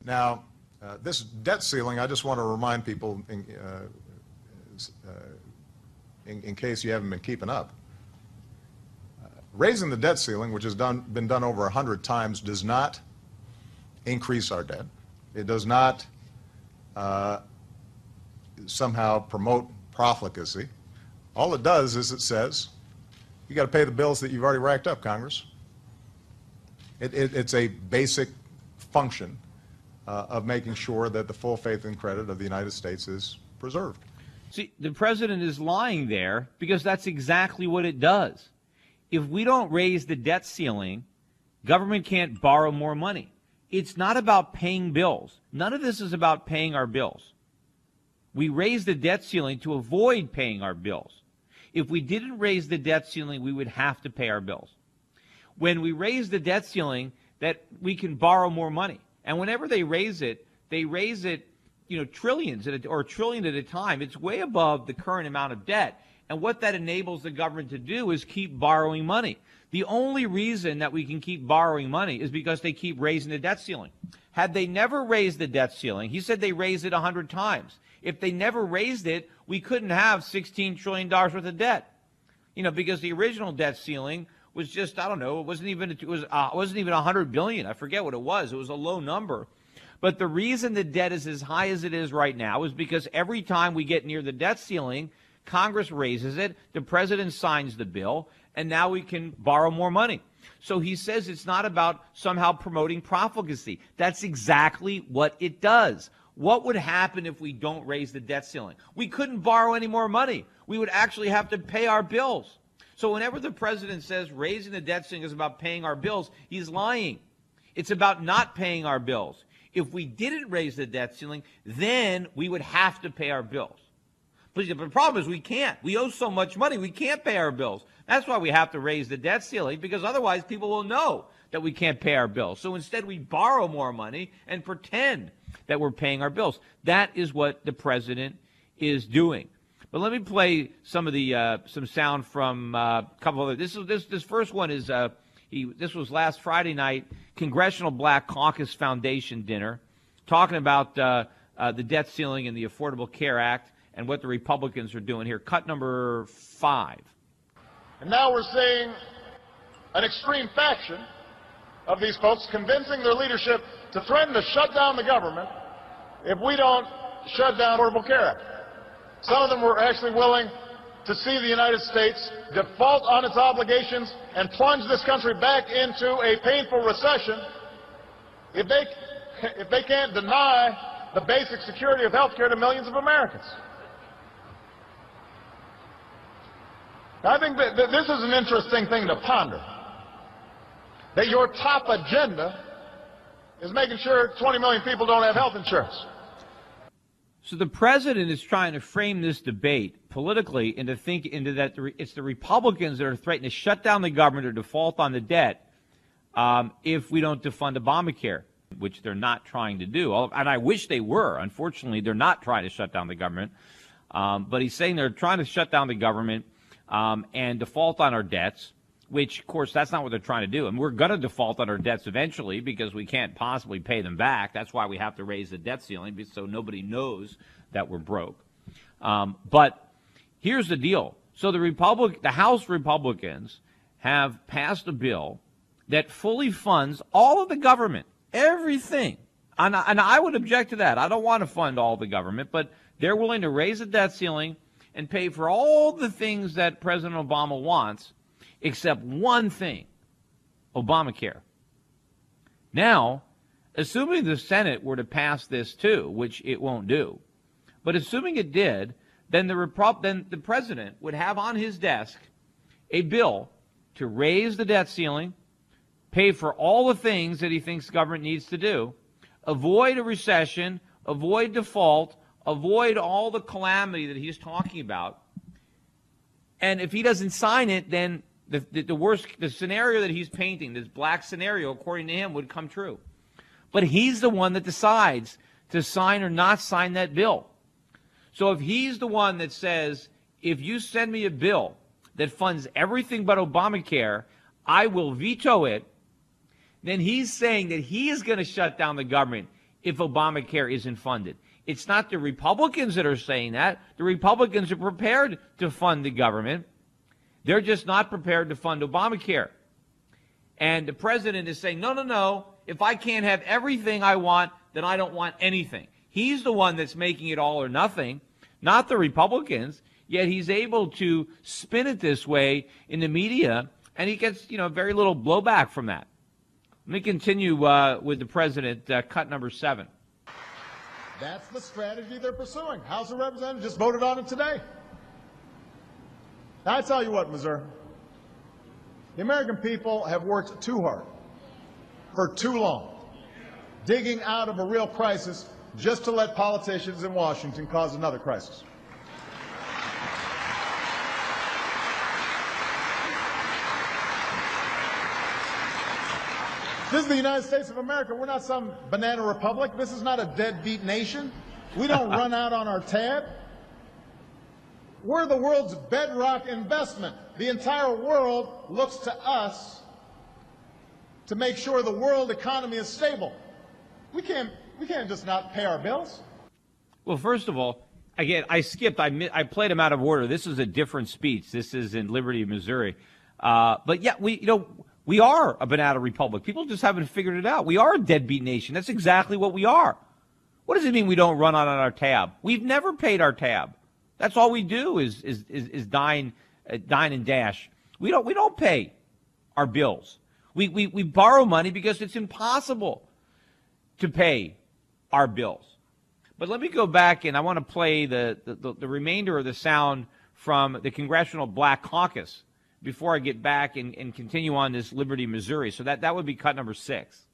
Now, this debt ceiling, I just want to remind people, in case you haven't been keeping up, raising the debt ceiling, which has been done over 100 times, does not increase our debt. It does not somehow promote profligacy. All it does is it says, you got to pay the bills that you've already racked up, Congress. It's a basic function of making sure that the full faith and credit of the United States is preserved. See, the president is lying there because that's exactly what it does. If we don't raise the debt ceiling, government can't borrow more money. It's not about paying bills. None of this is about paying our bills. We raise the debt ceiling to avoid paying our bills. If we didn't raise the debt ceiling, we would have to pay our bills. When we raise the debt ceiling, that we can borrow more money. And whenever they raise it, trillions or a trillion at a time. It's way above the current amount of debt. And what that enables the government to do is keep borrowing money. The only reason that we can keep borrowing money is because they keep raising the debt ceiling. Had they never raised the debt ceiling, he said they raised it 100 times. If they never raised it, we couldn't have $16 trillion worth of debt. Because the original debt ceiling was just, I don't know, it wasn't even 100 billion. I forget what it was. It was a low number. But the reason the debt is as high as it is right now is because every time we get near the debt ceiling, Congress raises it, the president signs the bill, and now we can borrow more money. So he says it's not about somehow promoting profligacy. That's exactly what it does. What would happen if we don't raise the debt ceiling? We couldn't borrow any more money. We would actually have to pay our bills. So whenever the president says raising the debt ceiling is about paying our bills, he's lying. It's about not paying our bills. If we didn't raise the debt ceiling, then we would have to pay our bills. But the problem is we can't. We owe so much money, we can't pay our bills. That's why we have to raise the debt ceiling, because otherwise people will know that we can't pay our bills. So instead we borrow more money and pretend that we're paying our bills. That is what the president is doing. But let me play some of the some sound from a couple of others. This first one is this was last Friday night, Congressional Black Caucus Foundation dinner, talking about the debt ceiling and the Affordable Care Act and what the Republicans are doing here. Cut number 5. And now we're seeing an extreme faction of these folks convincing their leadership to threaten to shut down the government if we don't shut down the Affordable Care Act. Some of them were actually willing to see the United States default on its obligations and plunge this country back into a painful recession if they can't deny the basic security of health care to millions of Americans. Now, I think that this is an interesting thing to ponder, that your top agenda is making sure 20 million people don't have health insurance. So the president is trying to frame this debate politically into that it's the Republicans that are threatening to shut down the government or default on the debt if we don't defund Obamacare, which they're not trying to do. And I wish they were. Unfortunately, they're not trying to shut down the government. But he's saying they're trying to shut down the government and default on our debts, which, of course, that's not what they're trying to do. And we're going to default on our debts eventually because we can't possibly pay them back. That's why we have to raise the debt ceiling, so nobody knows that we're broke. But here's the deal. So the House Republicans have passed a bill that fully funds all of the government, everything. And I would object to that. I don't want to fund all the government, but they're willing to raise the debt ceiling and pay for all the things that President Obama wants, except one thing, Obamacare. Now, assuming the Senate were to pass this too, which it won't do, but assuming it did, then the president would have on his desk a bill to raise the debt ceiling, pay for all the things that he thinks government needs to do, avoid a recession, avoid default, avoid all the calamity that he's talking about. And if he doesn't sign it, then the scenario that he's painting, this black scenario, according to him, would come true. But he's the one that decides to sign or not sign that bill. So if he's the one that says, if you send me a bill that funds everything but Obamacare, I will veto it, then he's saying that he is going to shut down the government if Obamacare isn't funded. It's not the Republicans that are saying that. The Republicans are prepared to fund the government. They're just not prepared to fund Obamacare. And the president is saying, no, no, no. If I can't have everything I want, then I don't want anything. He's the one that's making it all or nothing, not the Republicans. Yet he's able to spin it this way in the media, and he gets, very little blowback from that. Let me continue with the president, cut number 7. That's the strategy they're pursuing. House of Representatives just voted on it today. Now, I tell you what, Missouri, the American people have worked too hard for too long, digging out of a real crisis just to let politicians in Washington cause another crisis. This is the United States of America. We're not some banana republic. This is not a deadbeat nation. We don't run out on our tab. We're the world's bedrock investment. The entire world looks to us to make sure the world economy is stable. We can't just not pay our bills. Well, first of all, again, I skipped. I played them out of order. This is a different speech. This is in Liberty, Missouri. But yeah, we are a banana republic. People just haven't figured it out. We are a deadbeat nation. That's exactly what we are. What does it mean we don't run on our tab? We've never paid our tab. That's all we do is dine and dash. We don't pay our bills. We borrow money because it's impossible to pay our bills. But let me go back, and I want to play the remainder of the sound from the Congressional Black Caucus before I get back and continue on this Liberty, Missouri. So that would be cut number 6.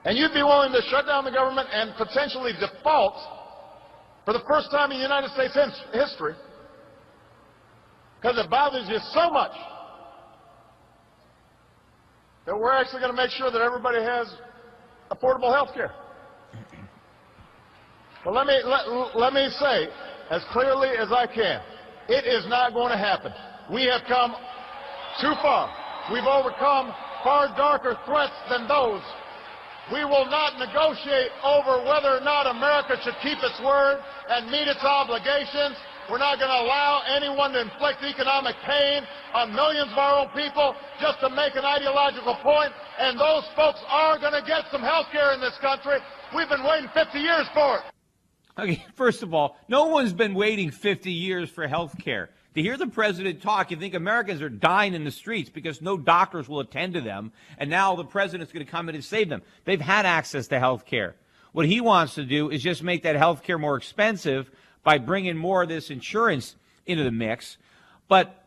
And you'd be willing to shut down the government and potentially default for the first time in United States history because it bothers you so much that we're actually going to make sure that everybody has affordable health care. But let me say as clearly as I can, it is not going to happen. We have come too far. We've overcome far darker threats than those. We will not negotiate over whether or not America should keep its word and meet its obligations. We're not going to allow anyone to inflict economic pain on millions of our own people just to make an ideological point. And those folks are going to get some health care in this country. We've been waiting 50 years for it. Okay, first of all, no one's been waiting 50 years for health care. To hear the president talk, you think Americans are dying in the streets because no doctors will attend to them, and now the president's going to come in and save them. They've had access to health care. What he wants to do is just make that health care more expensive by bringing more of this insurance into the mix. But,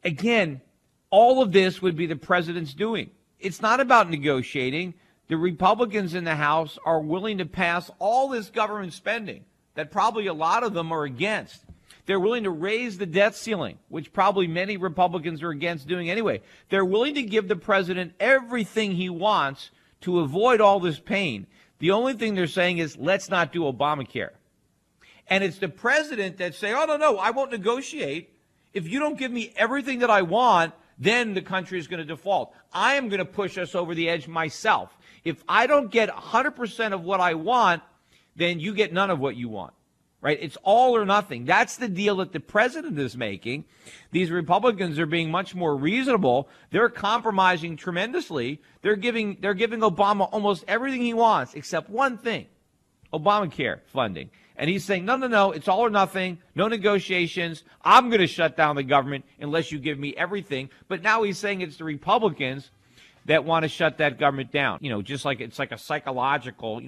again, all of this would be the president's doing. It's not about negotiating. The Republicans in the House are willing to pass all this government spending that probably a lot of them are against. They're willing to raise the debt ceiling, which probably many Republicans are against doing anyway. They're willing to give the president everything he wants to avoid all this pain. The only thing they're saying is, let's not do Obamacare. And it's the president that's saying, oh, no, I won't negotiate. If you don't give me everything that I want, then the country is going to default. I am going to push us over the edge myself. If I don't get 100% of what I want, then you get none of what you want. Right? It's all or nothing. That's the deal that the president is making. These Republicans are being much more reasonable. They're compromising tremendously. They're giving Obama almost everything he wants except one thing, Obamacare funding. And he's saying, no, it's all or nothing, no negotiations. I'm going to shut down the government unless you give me everything. But now he's saying it's the Republicans that want to shut that government down. Just like it's like a psychological,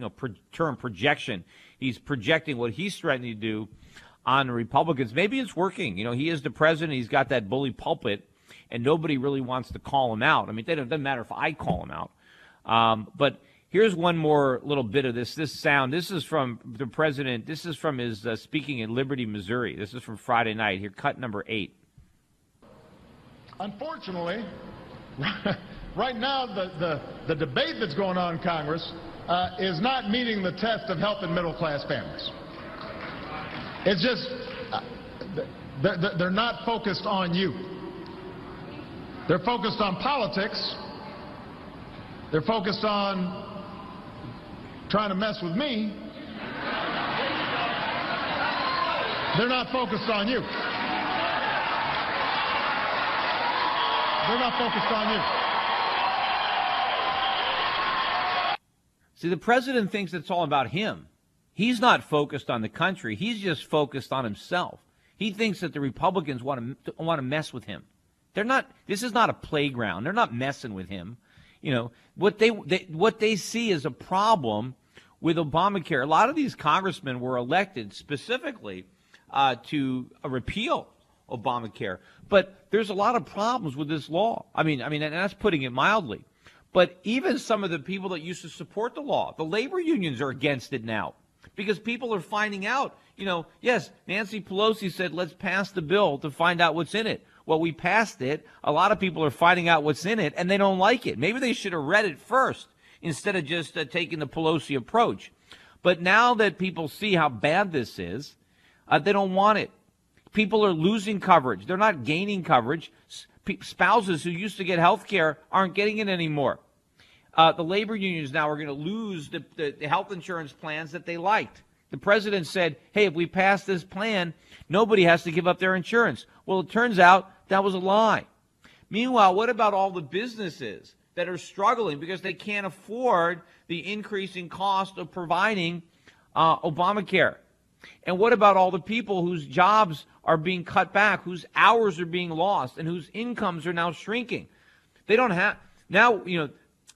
term projection. He's projecting what he's threatening to do on the Republicans. Maybe it's working. He is the president. He's got that bully pulpit, and nobody really wants to call him out. I mean, it doesn't matter if I call him out. But here's one more little bit of this sound. This is from the president. This is from his speaking in Liberty, Missouri. This is from Friday night. Here, cut number 8. Unfortunately, right now the debate that's going on in Congress is not meeting the test of helping middle-class families. It's just, they're not focused on you. They're focused on politics. They're focused on trying to mess with me, they're not focused on you. They're not focused on you. See, the president thinks it's all about him. He's not focused on the country. He's just focused on himself. He thinks that the Republicans want to mess with him. They're not. This is not a playground. They're not messing with him. You know what they see as a problem with Obamacare. A lot of these congressmen were elected specifically to repeal Obamacare, but there's a lot of problems with this law. I mean, and that's putting it mildly. But even some of the people that used to support the law, the labor unions are against it now because people are finding out, yes, Nancy Pelosi said, let's pass the bill to find out what's in it. Well, we passed it. A lot of people are finding out what's in it, and they don't like it. Maybe they should have read it first instead of just taking the Pelosi approach. But now that people see how bad this is, they don't want it. People are losing coverage. They're not gaining coverage. Spouses who used to get health care aren't getting it anymore. The labor unions now are going to lose the health insurance plans that they liked. The president said, hey, if we pass this plan, nobody has to give up their insurance. Well, it turns out that was a lie. Meanwhile, what about all the businesses that are struggling because they can't afford the increasing cost of providing Obamacare? And what about all the people whose jobs are being cut back, whose hours are being lost, and whose incomes are now shrinking? They don't have, now,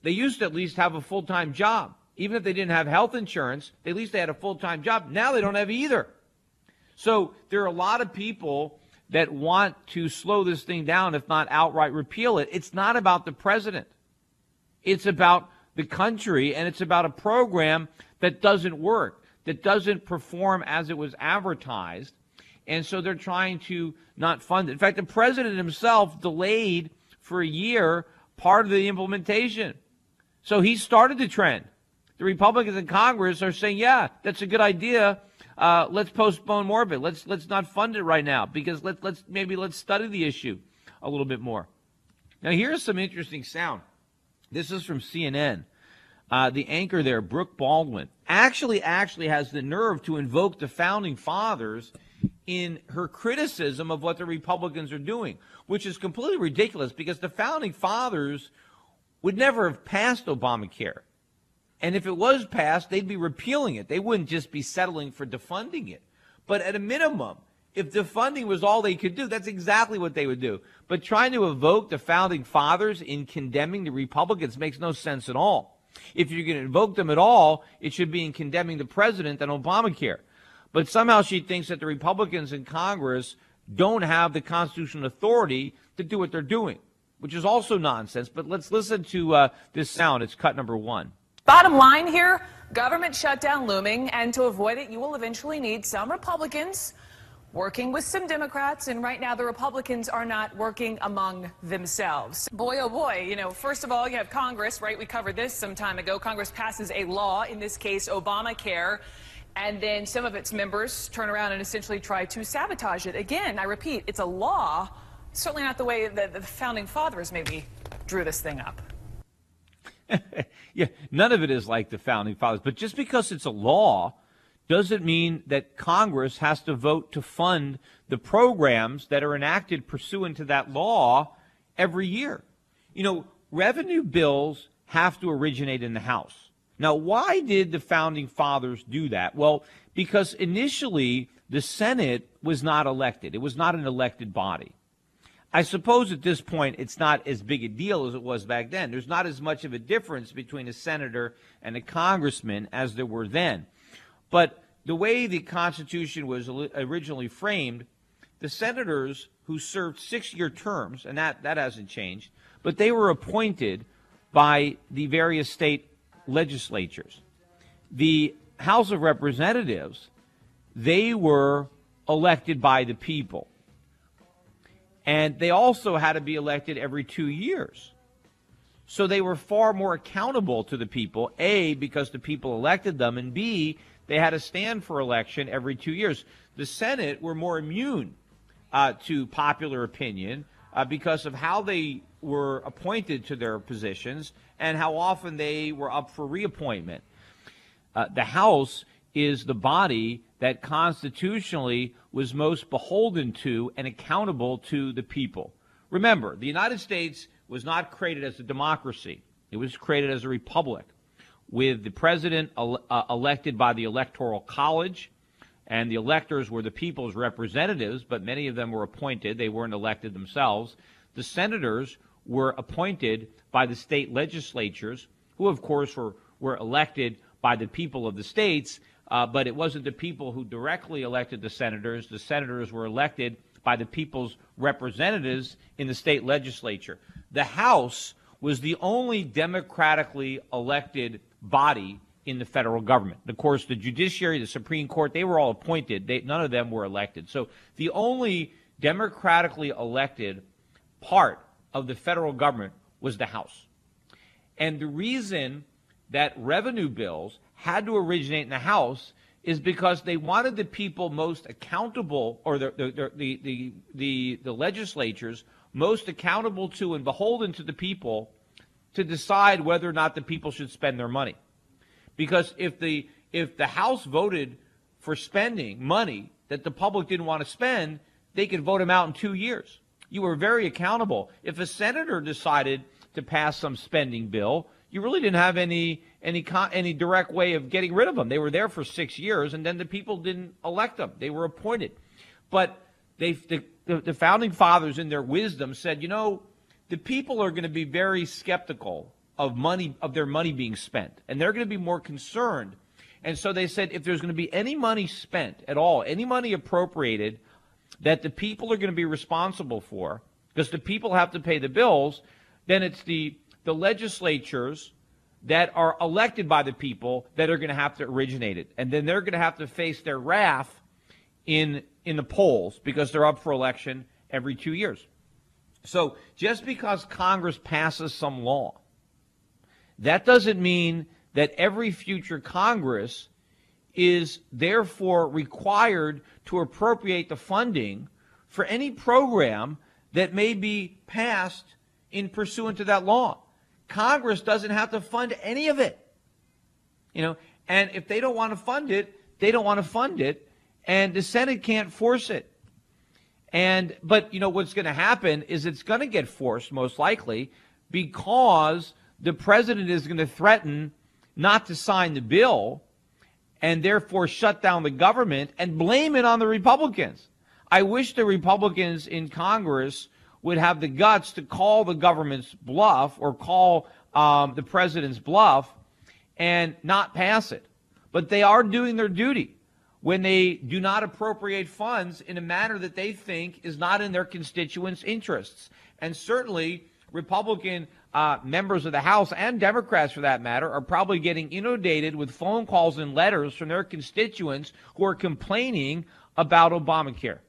they used to at least have a full-time job. Even if they didn't have health insurance, at least they had a full-time job. Now they don't have either. So there are a lot of people that want to slow this thing down, if not outright repeal it. It's not about the president. It's about the country, and it's about a program that doesn't work, that doesn't perform as it was advertised. And so they're trying to not fund it. In fact, the president himself delayed for a year part of the implementation. So he started the trend. The Republicans in Congress are saying, yeah, that's a good idea. Let's postpone more of it. Let's not fund it right now because let's study the issue a little bit more. Now, here's some interesting sound. This is from CNN. The anchor there, Brooke Baldwin, actually has the nerve to invoke the founding fathers in her criticism of what the Republicans are doing, which is completely ridiculous because the founding fathers would never have passed Obamacare. And if it was passed, they'd be repealing it. They wouldn't just be settling for defunding it. But at a minimum, if defunding was all they could do, that's exactly what they would do. But trying to evoke the founding fathers in condemning the Republicans makes no sense at all. If you're going to invoke them at all, it should be in condemning the president and Obamacare. But somehow she thinks that the Republicans in Congress don't have the constitutional authority to do what they're doing, which is also nonsense. But let's listen to this sound. It's cut number 1. Bottom line here, government shutdown looming, and to avoid it, you will eventually need some Republicans working with some Democrats, and right now the Republicans are not working among themselves. Boy, oh boy, first of all, you have Congress, right? We covered this some time ago. Congress passes a law, in this case, Obamacare, and then some of its members turn around and essentially try to sabotage it. Again, I repeat, it's a law, certainly not the way that the founding fathers maybe drew this thing up. Yeah, none of it is like the founding fathers. But just because it's a law doesn't mean that Congress has to vote to fund the programs that are enacted pursuant to that law every year. Revenue bills have to originate in the House. Now, why did the founding fathers do that? Well, because initially the Senate was not elected. It was not an elected body. I suppose at this point it's not as big a deal as it was back then. There's not as much of a difference between a senator and a congressman as there were then. But the way the Constitution was originally framed, the senators who served 6-year terms, and that hasn't changed, but they were appointed by the various state legislatures. The House of Representatives, they were elected by the people. And they also had to be elected every 2 years. So they were far more accountable to the people, A, because the people elected them, and B, they had to stand for election every 2 years. The Senate were more immune to popular opinion because of how they were appointed to their positions and how often they were up for reappointment. The House is the body that constitutionally was most beholden to and accountable to the people. Remember, the United States was not created as a democracy. It was created as a republic with the president elected by the Electoral College, and the electors were the people's representatives, but many of them were appointed. They weren't elected themselves. The senators were appointed by the state legislatures, who, of course, were elected by the people of the states, but it wasn't the people who directly elected the senators. The senators were elected by the people's representatives in the state legislature. The House was the only democratically elected body in the federal government. Of course, the judiciary, the Supreme Court, they were all appointed. None of them were elected. So the only democratically elected part of the federal government was the House. And the reason that revenue bills had to originate in the House is because they wanted the people most accountable, or the legislatures most accountable to and beholden to the people to decide whether or not the people should spend their money. Because if the House voted for spending money that the public didn't want to spend, they could vote them out in 2 years. You were very accountable. If a senator decided to pass some spending bill, you really didn't have any direct way of getting rid of them. They were there for 6 years, and then the people didn't elect them. They were appointed. But the founding fathers, in their wisdom, said, you know, the people are going to be very skeptical of their money being spent, and they're going to be more concerned. And so they said, if there's going to be any money spent at all, any money appropriated that the people are going to be responsible for, because the people have to pay the bills, then it's the legislatures that are elected by the people that are going to have to originate it. And then they're going to have to face their wrath in the polls, because they're up for election every 2 years. So just because Congress passes some law, that doesn't mean that every future Congress is therefore required to appropriate the funding for any program that may be passed in pursuant to that law. Congress doesn't have to fund any of it. And if they don't want to fund it, they don't want to fund it, and the Senate can't force it. But what's going to happen is it's going to get forced, most likely, because the president is going to threaten not to sign the bill and therefore shut down the government and blame it on the Republicans. I wish the Republicans in Congress would have the guts to call the government's bluff or call the president's bluff and not pass it. But they are doing their duty when they do not appropriate funds in a manner that they think is not in their constituents' interests. And certainly Republican members of the House, and Democrats for that matter, are probably getting inundated with phone calls and letters from their constituents who are complaining about Obamacare.